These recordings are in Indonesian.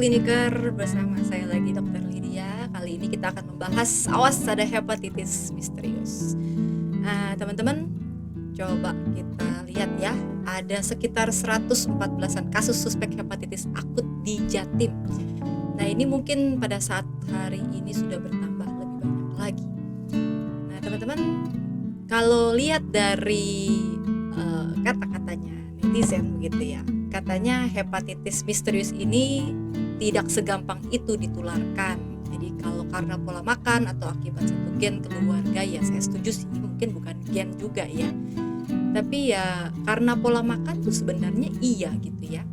Kliniker, bersama saya lagi Dr. Lydia. Kali ini kita akan membahas awas ada hepatitis misterius. Nah, teman-teman, coba kita lihat ya. Ada sekitar 114-an kasus suspek hepatitis akut di Jatim. Nah, ini mungkin pada saat hari ini sudah bertambah lebih banyak lagi. Nah, teman-teman, kalau lihat dari kata-katanya netizen begitu ya, katanya hepatitis misterius ini tidak segampang itu ditularkan. Jadi kalau karena pola makan atau akibat satu gen keluarga, ya saya setuju sih, mungkin bukan gen juga ya. Tapi ya karena pola makan tuh sebenarnya iya gitu ya.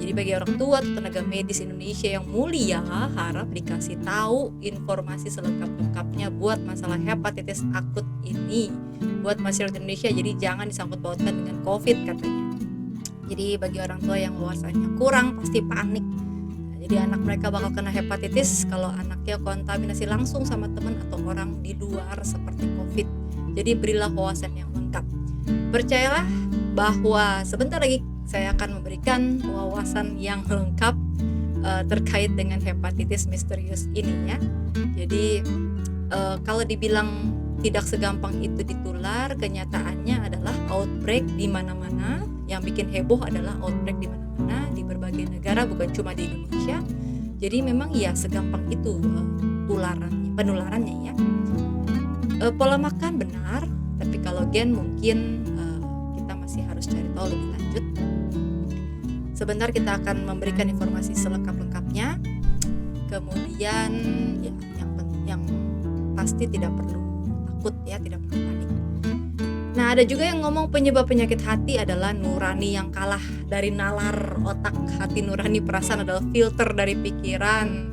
Jadi bagi orang tua atau tenaga medis Indonesia yang mulia, harap dikasih tahu informasi selengkap-lengkapnya buat masalah hepatitis akut ini buat masyarakat Indonesia. Jadi jangan disangkut pautkan dengan COVID katanya. Jadi bagi orang tua yang wawasannya kurang pasti panik. Nah, jadi anak mereka bakal kena hepatitis kalau anaknya kontaminasi langsung sama teman atau orang di luar seperti COVID. Jadi berilah wawasan yang lengkap. Percayalah bahwa sebentar lagi saya akan memberikan wawasan yang lengkap terkait dengan hepatitis misterius ini ya. Jadi kalau dibilang tidak segampang itu ditular, kenyataannya adalah outbreak di mana-mana. Yang bikin heboh adalah outbreak di mana-mana di berbagai negara, bukan cuma di Indonesia. Jadi memang ya segampang itu penularannya ya. Pola makan benar, tapi kalau gen mungkin kita masih harus cari tahu lebih lanjut. Sebentar kita akan memberikan informasi selengkap-lengkapnya. Kemudian ya yang pasti tidak perlu takut ya, tidak perlu panik. Nah, ada juga yang ngomong penyebab penyakit hati adalah nurani yang kalah dari nalar otak. Hati nurani perasaan adalah filter dari pikiran.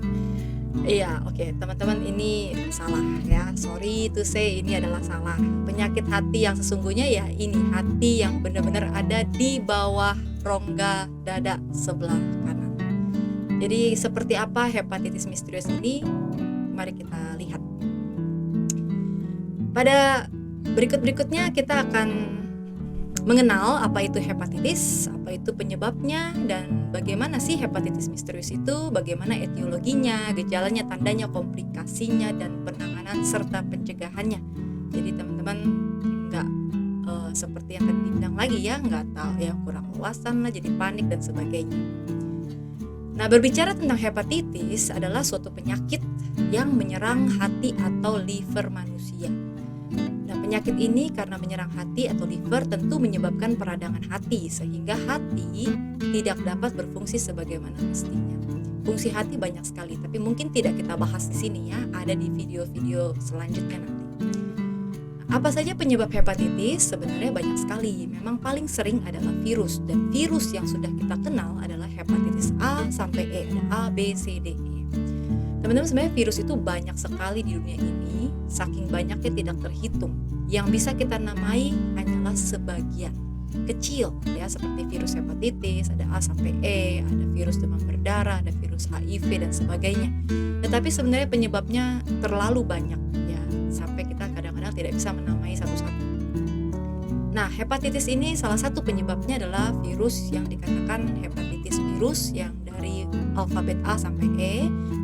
Iya, oke, teman-teman, ini salah ya. Sorry to say, ini adalah salah. Penyakit hati yang sesungguhnya ya ini hati yang benar-benar ada di bawah rongga dada sebelah kanan. Jadi seperti apa hepatitis misterius ini? Mari kita lihat. Pada berikutnya kita akan mengenal apa itu hepatitis, apa itu penyebabnya, dan bagaimana sih hepatitis misterius itu, bagaimana etiologinya, gejalanya, tandanya, komplikasinya, dan penanganan serta pencegahannya. Jadi teman-teman nggak seperti yang tadi dibilang lagi ya, nggak tahu ya, kurang wawasan lah, jadi panik dan sebagainya. Nah, berbicara tentang hepatitis adalah suatu penyakit yang menyerang hati atau liver manusia. Nah, penyakit ini karena menyerang hati atau liver tentu menyebabkan peradangan hati sehingga hati tidak dapat berfungsi sebagaimana mestinya. Fungsi hati banyak sekali, tapi mungkin tidak kita bahas di sini ya, ada di video-video selanjutnya nanti. Apa saja penyebab hepatitis? Sebenarnya banyak sekali. Memang paling sering adalah virus, dan virus yang sudah kita kenal adalah hepatitis A sampai E, ada A, B, C, D, E. Teman-teman, sebenarnya virus itu banyak sekali di dunia ini, saking banyaknya tidak terhitung. Yang bisa kita namai hanyalah sebagian kecil ya, seperti virus hepatitis, ada A sampai E, ada virus demam berdarah, ada virus HIV dan sebagainya. Tetapi sebenarnya penyebabnya terlalu banyak ya, sampai kita kadang-kadang tidak bisa menamai satu-satu. Nah, hepatitis ini salah satu penyebabnya adalah virus yang dikatakan hepatitis virus yang dari alfabet A sampai E,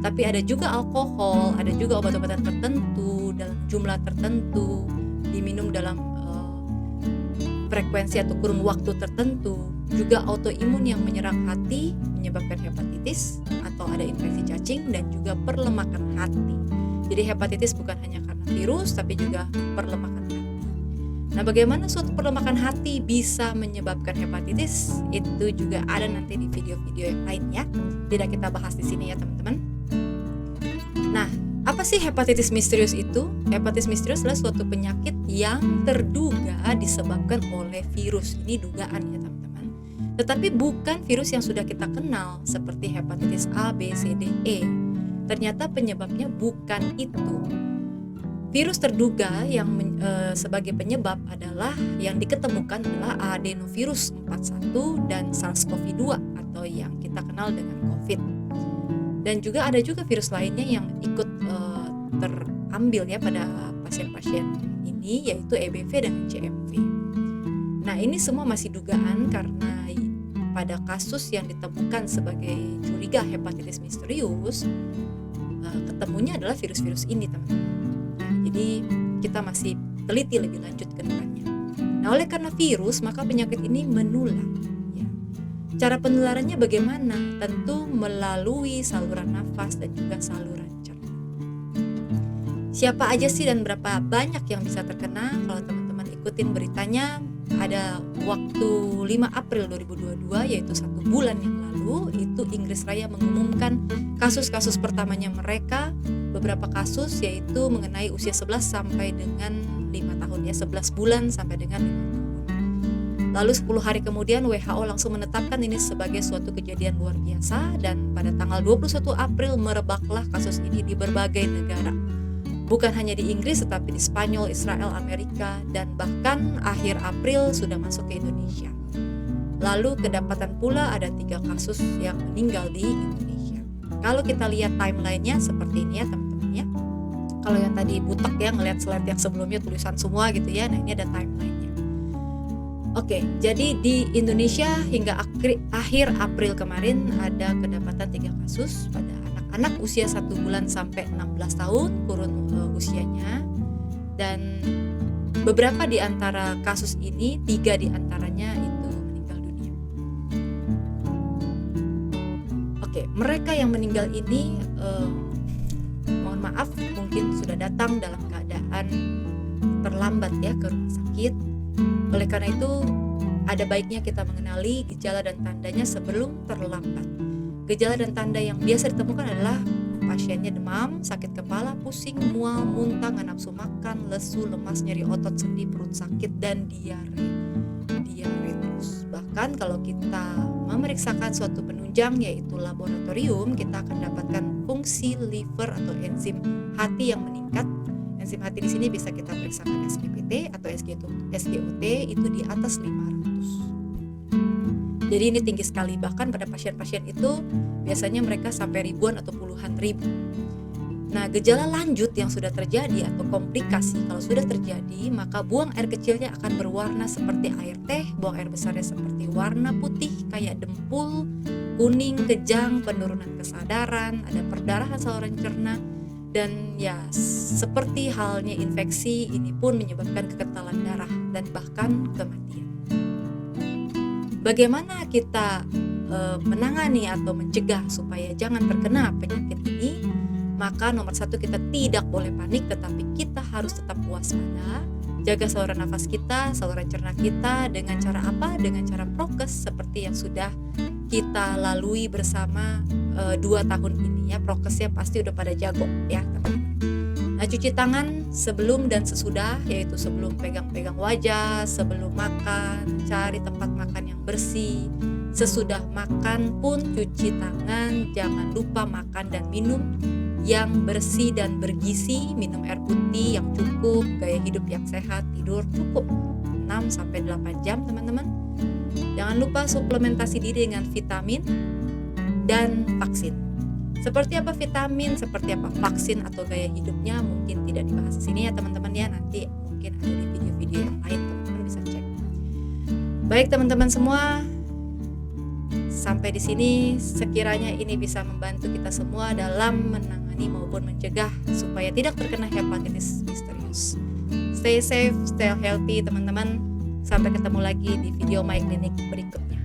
tapi ada juga alkohol, ada juga obat-obatan tertentu dalam jumlah tertentu, diminum dalam frekuensi atau kurun waktu tertentu, juga autoimun yang menyerang hati menyebabkan hepatitis, atau ada infeksi cacing dan juga perlemakan hati. Jadi hepatitis bukan hanya karena virus tapi juga perlemakan hati. Nah, bagaimana suatu perlemakan hati bisa menyebabkan hepatitis? Itu juga ada nanti di video-video yang lain ya. Tidak kita bahas di sini ya, teman-teman. Nah, apa sih hepatitis misterius itu? Hepatitis misterius adalah suatu penyakit yang terduga disebabkan oleh virus. Ini dugaan ya, teman-teman. Tetapi bukan virus yang sudah kita kenal seperti hepatitis A, B, C, D, E. Ternyata penyebabnya bukan itu. Virus terduga yang sebagai penyebab adalah yang diketemukan adalah adenovirus 41 dan SARS-CoV-2 atau yang kita kenal dengan COVID. Dan juga ada juga virus lainnya yang ikut terambil ya pada pasien-pasien ini, yaitu EBV dan CMV. Nah, ini semua masih dugaan karena pada kasus yang ditemukan sebagai curiga hepatitis misterius, ketemunya adalah virus-virus ini, teman-teman. Jadi kita masih teliti lebih lanjut ke depannya. Nah, oleh karena virus, maka penyakit ini menular. Ya. Cara penularannya bagaimana? Tentu melalui saluran nafas dan juga saluran cerna. Siapa aja sih dan berapa banyak yang bisa terkena? Kalau teman-teman ikutin beritanya, ada waktu 5 April 2022, yaitu 1 bulan yang lalu, itu Inggris Raya mengumumkan kasus-kasus pertamanya mereka, beberapa kasus yaitu mengenai usia 11 sampai dengan 5 tahun ya, 11 bulan sampai dengan 5 tahun. Lalu 10 hari kemudian WHO langsung menetapkan ini sebagai suatu kejadian luar biasa, dan pada tanggal 21 April merebaklah kasus ini di berbagai negara. Bukan hanya di Inggris, tetapi di Spanyol, Israel, Amerika, dan bahkan akhir April sudah masuk ke Indonesia. Lalu kedapatan pula ada 3 kasus yang meninggal di Indonesia. Kalau kita lihat timelinenya seperti ini ya teman-teman ya. Kalau yang tadi butek ya, ngelihat slide yang sebelumnya tulisan semua gitu ya. Nah, ini ada timelinenya. Oke, jadi di Indonesia hingga akhir April kemarin ada kedapatan 3 kasus pada anak usia 1 bulan sampai 16 tahun kurun usianya, dan beberapa di antara kasus ini, 3 di antaranya itu meninggal dunia. Oke, mereka yang meninggal ini mohon maaf mungkin sudah datang dalam keadaan terlambat ya ke rumah sakit. Oleh karena itu ada baiknya kita mengenali gejala dan tandanya sebelum terlambat. Gejala dan tanda yang biasa ditemukan adalah pasiennya demam, sakit kepala, pusing, mual, muntah, nggak nafsu makan, lesu, lemas, nyeri otot sendi, perut sakit, dan diare terus. Bahkan kalau kita memeriksakan suatu penunjang yaitu laboratorium, kita akan dapatkan fungsi liver atau enzim hati yang meningkat. Enzim hati di sini bisa kita periksakan SGPT atau SGOT itu di atas 500. Jadi ini tinggi sekali, bahkan pada pasien-pasien itu biasanya mereka sampai ribuan atau puluhan ribu. Nah, gejala lanjut yang sudah terjadi atau komplikasi kalau sudah terjadi, maka buang air kecilnya akan berwarna seperti air teh, buang air besarnya seperti warna putih kayak dempul, kuning, kejang, penurunan kesadaran, ada perdarahan saluran cerna, dan ya seperti halnya infeksi, ini pun menyebabkan kekentalan darah dan bahkan kematian. Bagaimana kita menangani atau mencegah supaya jangan terkena penyakit ini? Maka nomor 1, kita tidak boleh panik, tetapi kita harus tetap waspada. Jaga saluran nafas kita, saluran cerna kita dengan cara apa? Dengan cara prokes seperti yang sudah kita lalui bersama 2 tahun ini ya. Prokesnya pasti udah pada jago ya teman-teman. Nah, cuci tangan sebelum dan sesudah, yaitu sebelum pegang-pegang wajah, sebelum makan, cari tempat makan yang bersih. Sesudah makan pun cuci tangan, jangan lupa makan dan minum yang bersih dan bergizi, minum air putih yang cukup, gaya hidup yang sehat, tidur cukup 6-8 jam teman-teman. Jangan lupa suplementasi diri dengan vitamin dan vaksin. Seperti apa vitamin, seperti apa vaksin atau gaya hidupnya mungkin tidak dibahas di sini ya teman-teman ya. Nanti mungkin ada di video-video yang lain, teman-teman bisa cek. Baik teman-teman semua, sampai di sini sekiranya ini bisa membantu kita semua dalam menangani maupun mencegah supaya tidak terkena hepatitis misterius. Stay safe, stay healthy teman-teman. Sampai ketemu lagi di video My Clinic berikutnya.